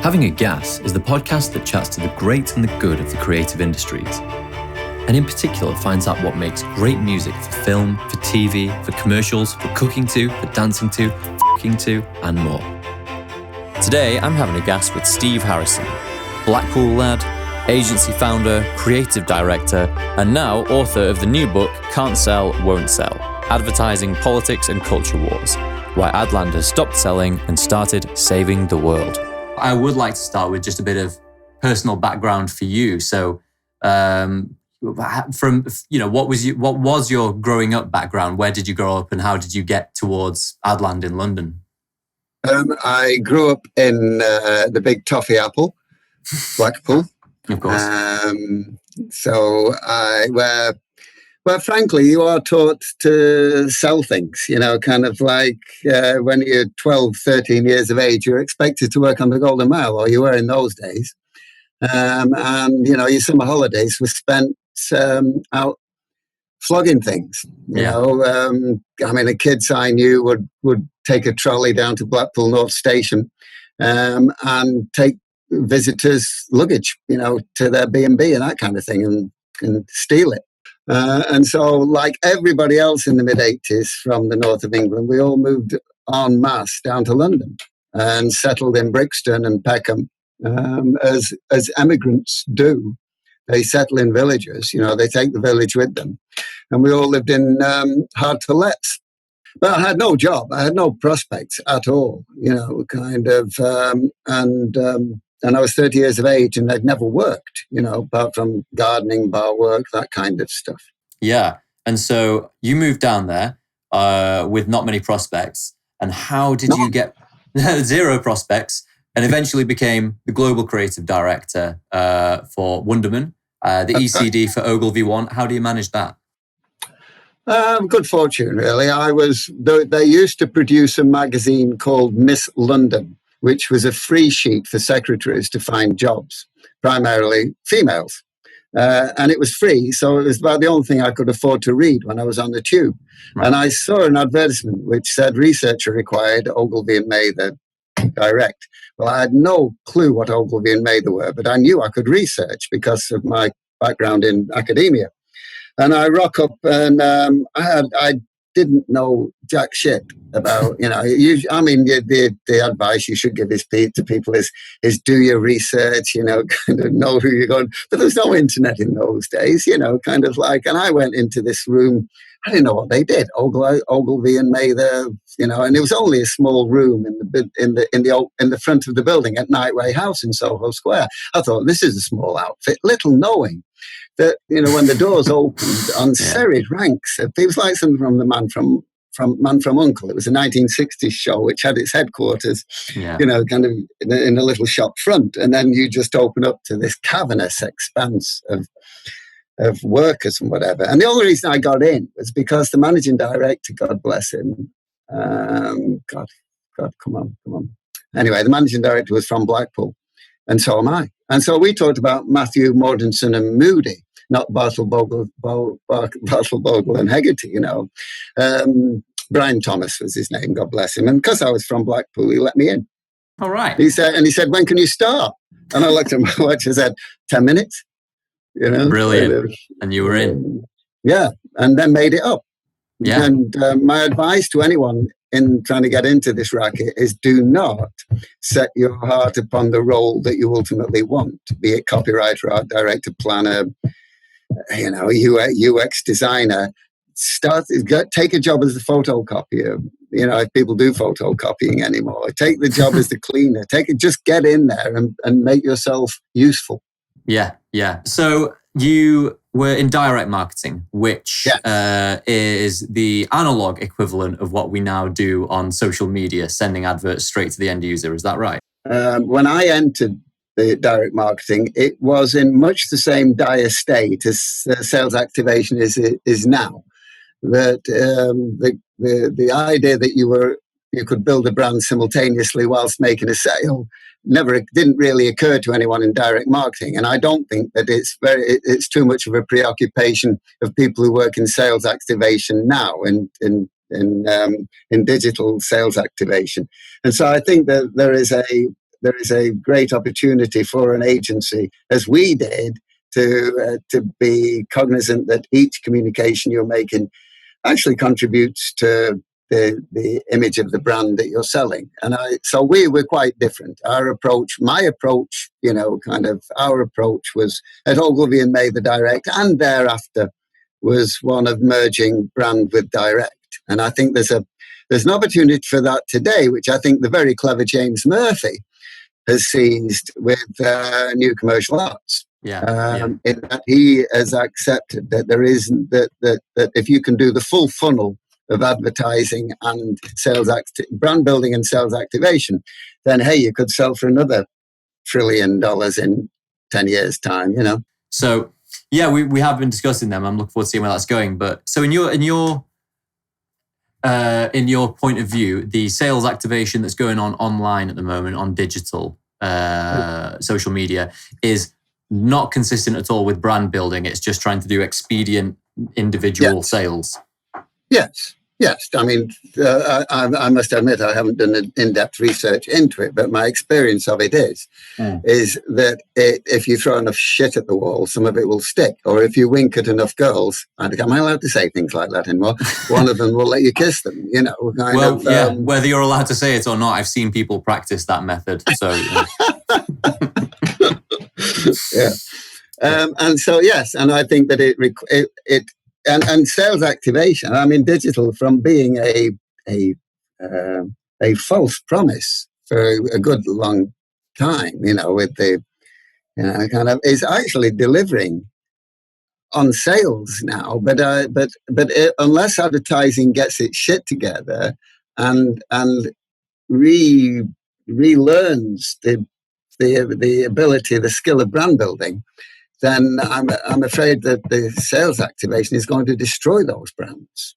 Having a Gas is the podcast that chats to the great and the good of the creative industries, and in particular finds out what makes great music for film, for TV, for commercials, for cooking to, for dancing to, f***ing to, and more. Today, I'm having a gas with Steve Harrison, Blackpool lad, agency founder, creative director, and now author of the new book, Can't Sell, Won't Sell, Advertising, Politics and Culture Wars, why Adland has stopped selling and started saving the world. I would like to start with just a bit of personal background for you. So, what was your growing up background? Where did you grow up, and how did you get towards Adland in London? I grew up in the big toffee apple, Blackpool. Of course. Well, frankly, you are taught to sell things, kind of like when you're 12, 13 years of age, you're expected to work on the Golden Mile, or you were in those days. Your summer holidays were spent out flogging things. The kids I knew would take a trolley down to Blackpool North Station and take visitors' luggage, to their B&B and that kind of thing, and steal it. And so, like everybody else in the mid-'80s from the north of England, we all moved en masse down to London and settled in Brixton and Peckham, as emigrants do. They settle in villages, they take the village with them. And we all lived in hard-to-lets. But I had no job. I had no prospects at all, and I was 30 years of age and I'd never worked, apart from gardening, bar work, that kind of stuff. Yeah. And so you moved down there with not many prospects. And how did you get zero prospects and eventually became the global creative director for Wunderman, the ECD for Ogilvy One? How do you manage that? Good fortune, really. They used to produce a magazine called Miss London, which was a free sheet for secretaries to find jobs, primarily females. And it was free, so it was about the only thing I could afford to read when I was on the tube. Right. And I saw an advertisement which said researcher required, Ogilvy and Mather direct. Well, I had no clue what Ogilvy and Mather were, but I knew I could research because of my background in academia. And I rock up and I didn't know jack shit about, the advice you should give to people is do your research, kind of know who you're going. But there's no internet in those days, and I went into this room. I didn't know what they did. Ogilvy and Mather, and it was only a small room in the front of the building at Nightway House in Soho Square. I thought, this is a small outfit, little knowing that, when the doors opened on serried ranks, it was like something from the Man from U.N.C.L.E. It was a 1960s show which had its headquarters, kind of in a little shop front. And then you just open up to this cavernous expanse of workers and whatever. And the only reason I got in was because the managing director, God bless him, God, come on. Anyway, the managing director was from Blackpool, and so am I. And so we talked about Matthew, Mortensen and Moody, not Bartlebogle and Hegarty, Brian Thomas was his name, God bless him. And because I was from Blackpool, he let me in. All right. He said, when can you start? And I looked at my watch and said, 10 minutes. Brilliant. And you were in. Yeah. And then made it up. Yeah. And my advice to anyone in trying to get into this racket is do not set your heart upon the role that you ultimately want, be it copywriter, art director, planner, UX designer. Take a job as a photocopier. If people do photocopying anymore, take the job as the cleaner. Just get in there and make yourself useful. Yeah. So you were in direct marketing, which is the analog equivalent of what we now do on social media, sending adverts straight to the end user. Is that right? When I entered the direct marketing, it was in much the same dire state as sales activation is now. That the idea that you could build a brand simultaneously whilst making a sale didn't really occur to anyone in direct marketing. And I don't think that it's too much of a preoccupation of people who work in sales activation now in digital sales activation. And so I think that there is there is a great opportunity for an agency, as we did, to be cognizant that each communication you're making actually contributes to the image of the brand that you're selling. So we were quite different. My approach, our approach was at Ogilvy and Mather Direct, and thereafter was one of merging brand with direct. And I think there's an opportunity for that today, which I think the very clever James Murphy has seized with New Commercial Arts. In that he has accepted that there isn't that if you can do the full funnel of advertising and brand building and sales activation, then hey, you could sell for another $1 trillion in 10 years' time. So yeah, we have been discussing them. I'm looking forward to seeing where that's going. But so in your point of view, the sales activation that's going on online at the moment on digital social media is not consistent at all with brand building. It's just trying to do expedient individual sales. Yes. I mean, I must admit I haven't done an in-depth research into it, but my experience of it is that if you throw enough shit at the wall, some of it will stick. Or if you wink at enough girls, and am I allowed to say things like that anymore? One of them will let you kiss them, whether you're allowed to say it or not, I've seen people practice that method. So, and so, yes, and I think that it and sales activation. I mean, digital from being a false promise for a good long time, with the is actually delivering on sales now. But unless advertising gets its shit together and relearns the ability, the skill of brand building, then I'm afraid that the sales activation is going to destroy those brands.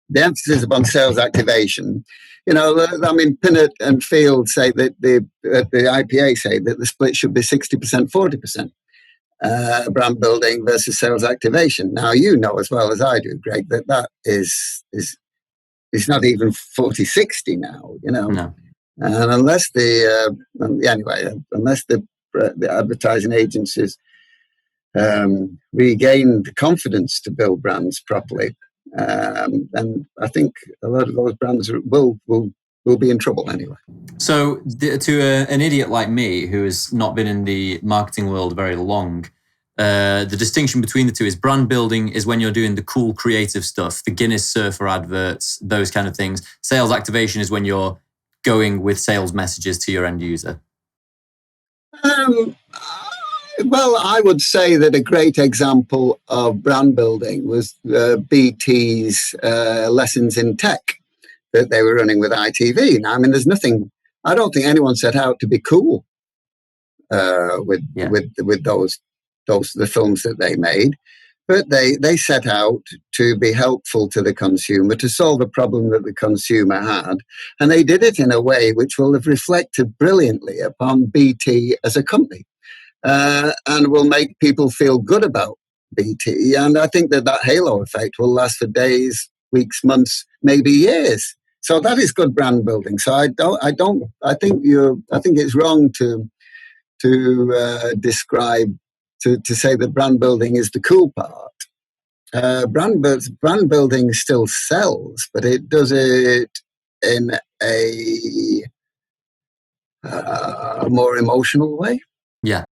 The emphasis upon sales activation, Pinnett and Field say that the IPA say that the split should be 60%, 40% brand building versus sales activation. Now, as well as I do, Greg, that is not even 40-60 now, No. And unless the advertising agencies regain the confidence to build brands properly, then I think a lot of those brands will be in trouble anyway. So to an idiot like me who has not been in the marketing world very long, the distinction between the two is brand building is when you're doing the cool creative stuff, the Guinness Surfer adverts, those kind of things. Sales activation is when you're going with sales messages to your end user. Well, I would say that a great example of brand building was BT's Lessons in Tech that they were running with ITV. Now, I mean, I don't think anyone set out to be cool with the films that they made, but they set out to be helpful to the consumer, to solve a problem that the consumer had, and they did it in a way which will have reflected brilliantly upon BT as a company. And will make people feel good about BT. And I think that halo effect will last for days, weeks, months, maybe years. So that is good brand building. So I think it's wrong to describe, to say that brand building is the cool part. Brand building still sells, but it does it in a more emotional way. Yeah.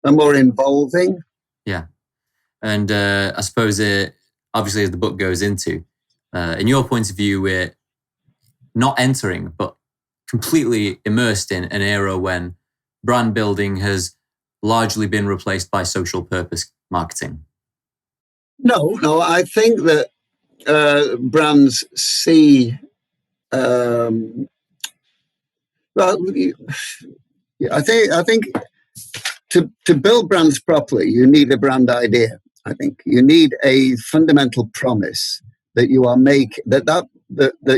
A more involving. Yeah. And I suppose obviously as the book goes into, in your point of view, we're not entering, but completely immersed in an era when brand building has largely been replaced by social purpose marketing. No, I think that brands see, I think to build brands properly, you need a brand idea. I think you need a fundamental promise that you are that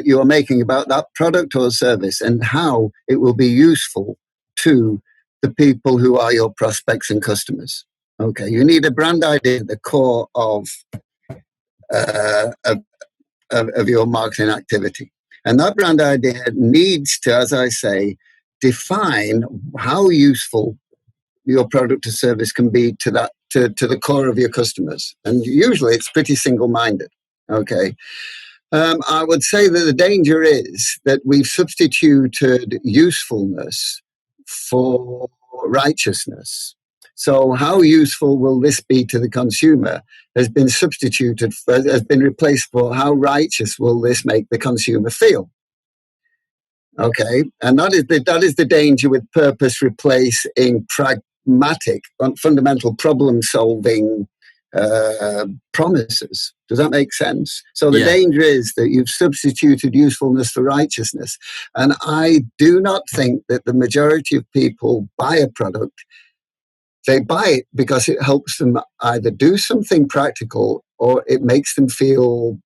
you are making about that product or service and how it will be useful to the people who are your prospects and customers. Okay, you need a brand idea at the core of your marketing activity. And that brand idea needs to, as I say, define how useful your product or service can be to the core of your customers. And usually it's pretty single-minded. Okay. I would say that the danger is that we've substituted usefulness for righteousness. So how useful will this be to the consumer has been has been replaced for how righteous will this make the consumer feel. Okay, and that is the danger with purpose replacing pragmatic, fundamental problem solving promises. Does that make sense? So the danger is that you've substituted usefulness for righteousness, and I do not think that the majority of people buy a product. They buy it because it helps them either do something practical or it makes them feel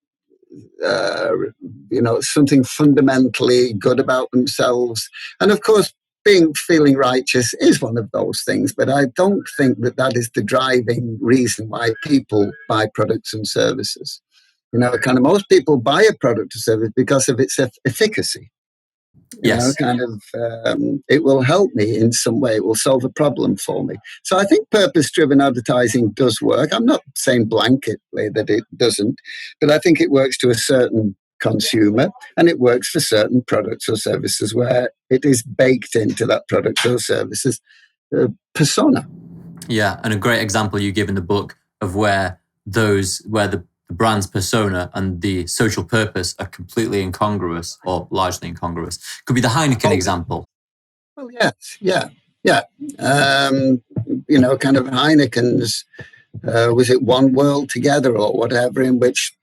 something fundamentally good about themselves. And of course, feeling righteous is one of those things, but I don't think that is the driving reason why people buy products and services. Most people buy a product or service because of its efficacy. Yes. It will help me in some way. It will solve a problem for me. So I think purpose-driven advertising does work. I'm not saying blanketly that it doesn't, but I think it works to a certain consumer and it works for certain products or services where it is baked into that product or services persona. Yeah, and a great example you give in the book of where the brand's persona and the social purpose are completely incongruous or largely incongruous. Could be the Heineken example. Well, yes, yeah. Heineken's, was it One World Together or whatever, in which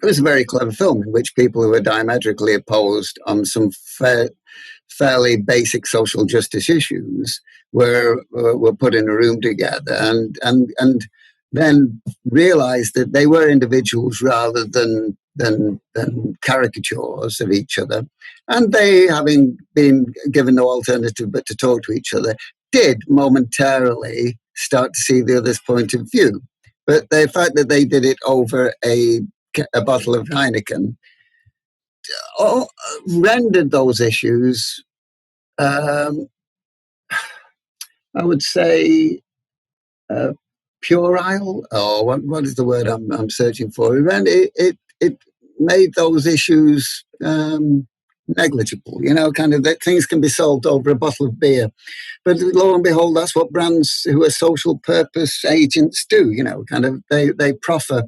it was a very clever film in which people who were diametrically opposed on some fairly basic social justice issues were put in a room together and then realized that they were individuals rather than caricatures of each other. And they, having been given no alternative but to talk to each other, did momentarily start to see the other's point of view. But the fact that they did it over a bottle of Heineken rendered those issues, I would say, puerile, or what is the word I'm searching for? It made those issues negligible. That things can be solved over a bottle of beer. But lo and behold, that's what brands who are social purpose agents do. They proffer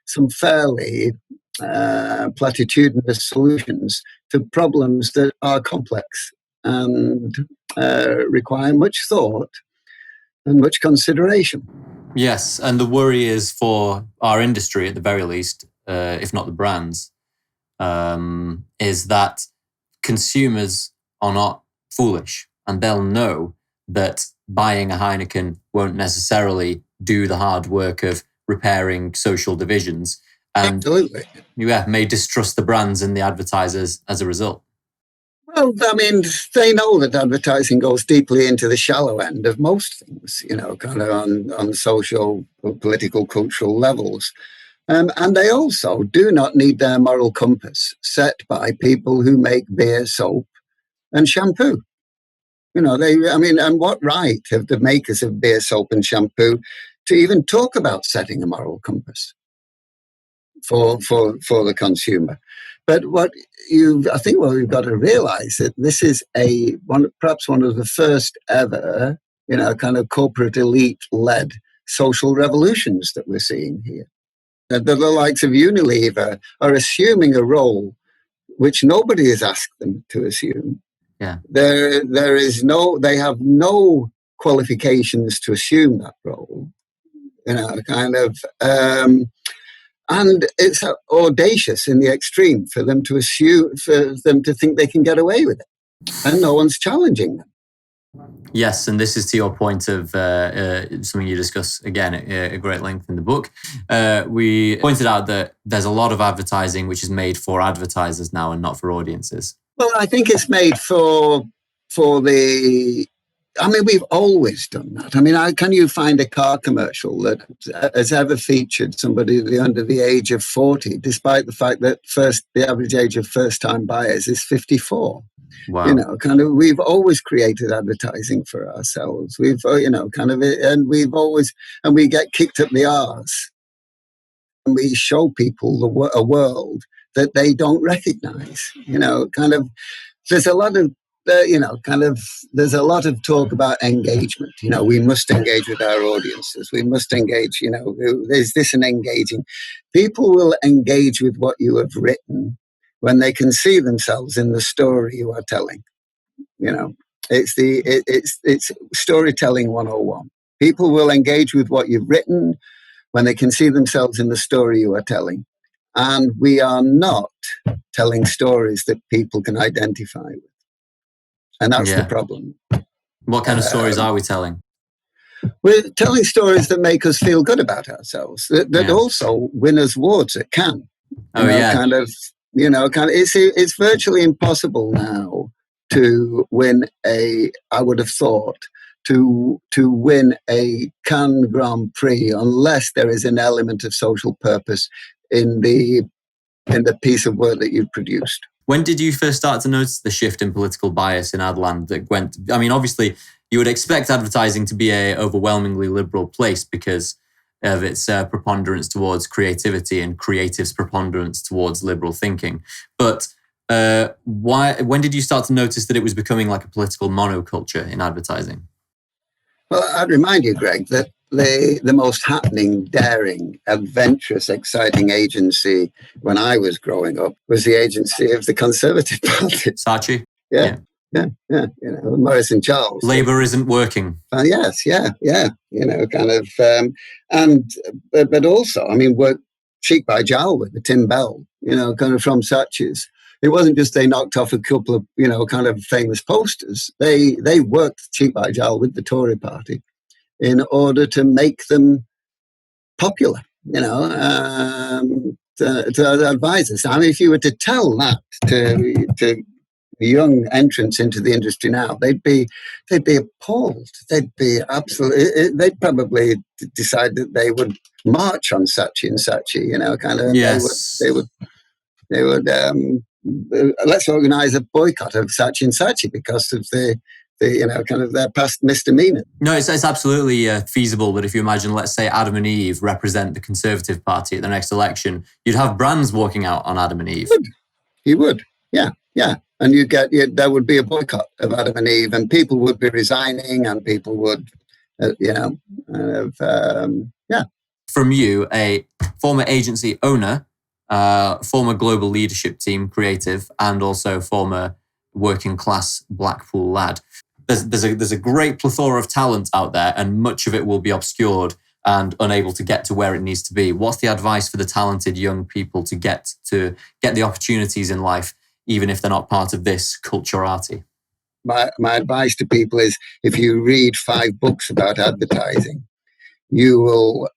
some fairly platitudinous solutions to problems that are complex and require much thought and much consideration. Yes, and the worry is for our industry, at the very least, if not the brands, is that consumers are not foolish, and they'll know that buying a Heineken won't necessarily do the hard work of repairing social divisions, and absolutely, may distrust the brands and the advertisers as a result. Well, they know that advertising goes deeply into the shallow end of most things, on social, political, cultural levels. And they also do not need their moral compass set by people who make beer, soap, and shampoo. And what right have the makers of beer, soap, and shampoo to even talk about setting a moral compass for the consumer? But I think what we've got to realize that this is perhaps one of the first ever, corporate elite-led social revolutions that we're seeing here. That the likes of Unilever are assuming a role which nobody has asked them to assume. Yeah. They have no qualifications to assume that role. And it's audacious in the extreme for them to think they can get away with it, and no one's challenging them. Yes, and this is to your point of something you discuss again at great length in the book. We pointed out that there's a lot of advertising which is made for advertisers now and not for audiences. Well, I think it's made for the I mean, we've always done that. I mean, can you find a car commercial that has ever featured somebody under the age of 40, despite the fact that the average age of first-time buyers is 54? Wow. You know, kind of, we've always created advertising for ourselves. We've, you know, kind of, and we get kicked up the arse, and we show people a world that they don't recognize. You know, kind of, there's a lot of, there's a lot of talk about engagement. You know, we must engage with our audiences. We must engage, you know, is this an engaging? People will engage with what you have written when they can see themselves in the story you are telling. You know, it's storytelling 101. People will engage with what you've written when they can see themselves in the story you are telling. And we are not telling stories that people can identify with. And that's the problem. What kind of stories are we telling? We're telling stories that make us feel good about ourselves, that also win us awards at Cannes. It's virtually impossible now to win I would have thought, to win a Cannes Grand Prix unless there is an element of social purpose in the piece of work that you've produced. When did you first start to notice the shift in political bias in Adland that went? I mean, obviously, you would expect advertising to be a overwhelmingly liberal place because of its preponderance towards creativity and creative's preponderance towards liberal thinking. But when did you start to notice that it was becoming like a political monoculture in advertising? Well, I'd remind you, Greg, that the most happening, daring, adventurous, exciting agency when I was growing up was the agency of the Conservative Party. Saatchi? Yeah. You know, Morris and Charles. Labour isn't working. Yes, yeah. You know, kind of, but also, I mean, work cheek by jowl with the Tim Bell, you know, kind of from Saatchi's. It wasn't just they knocked off a couple of, you know, kind of famous posters. They worked cheek by jowl with the Tory party in order to make them popular, you know, to advisors. I mean, if you were to tell that to young entrants into the industry now, they'd be appalled. They'd be absolutely. They'd probably decide that they would march on Saatchi and Saatchi, you know, kind of. Yes. They would. Let's organise a boycott of Saatchi and Saatchi because of the you know, kind of their past misdemeanor. No, it's absolutely feasible. But if you imagine, let's say Adam and Eve represent the Conservative Party at the next election, you'd have brands walking out on Adam and Eve. You would, yeah. And there would be a boycott of Adam and Eve, and people would be resigning, and people would, From you, a former agency owner, former global leadership team creative, and also former working class Blackpool lad. There's a great plethora of talent out there, and much of it will be obscured and unable to get to where it needs to be. What's the advice for the talented young people to get the opportunities in life, even if they're not part of this culturati? My advice to people is, if you read 5 books about advertising, you will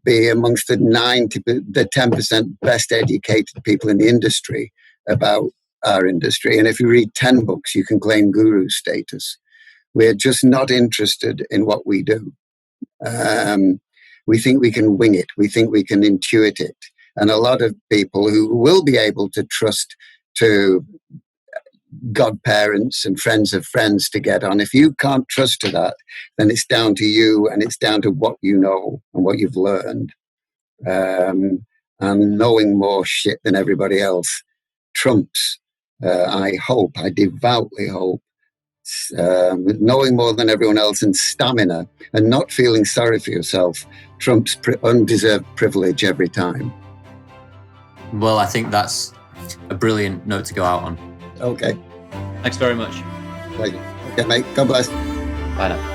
be amongst the 10% best educated people in the industry about our industry. And if you read 10 books, you can claim guru status. We're just not interested in what we do. We think we can wing it. We think we can intuit it. And a lot of people who will be able to trust to godparents and friends of friends to get on, if you can't trust to that, then it's down to you, and it's down to what you know and what you've learned. And knowing more shit than everybody else trumps, I devoutly hope, knowing more than everyone else, and stamina, and not feeling sorry for yourself trumps undeserved privilege every time. Well, I think that's a brilliant note to go out on. Okay. Thanks very much. Pleasure. Okay, mate. God bless. Bye now.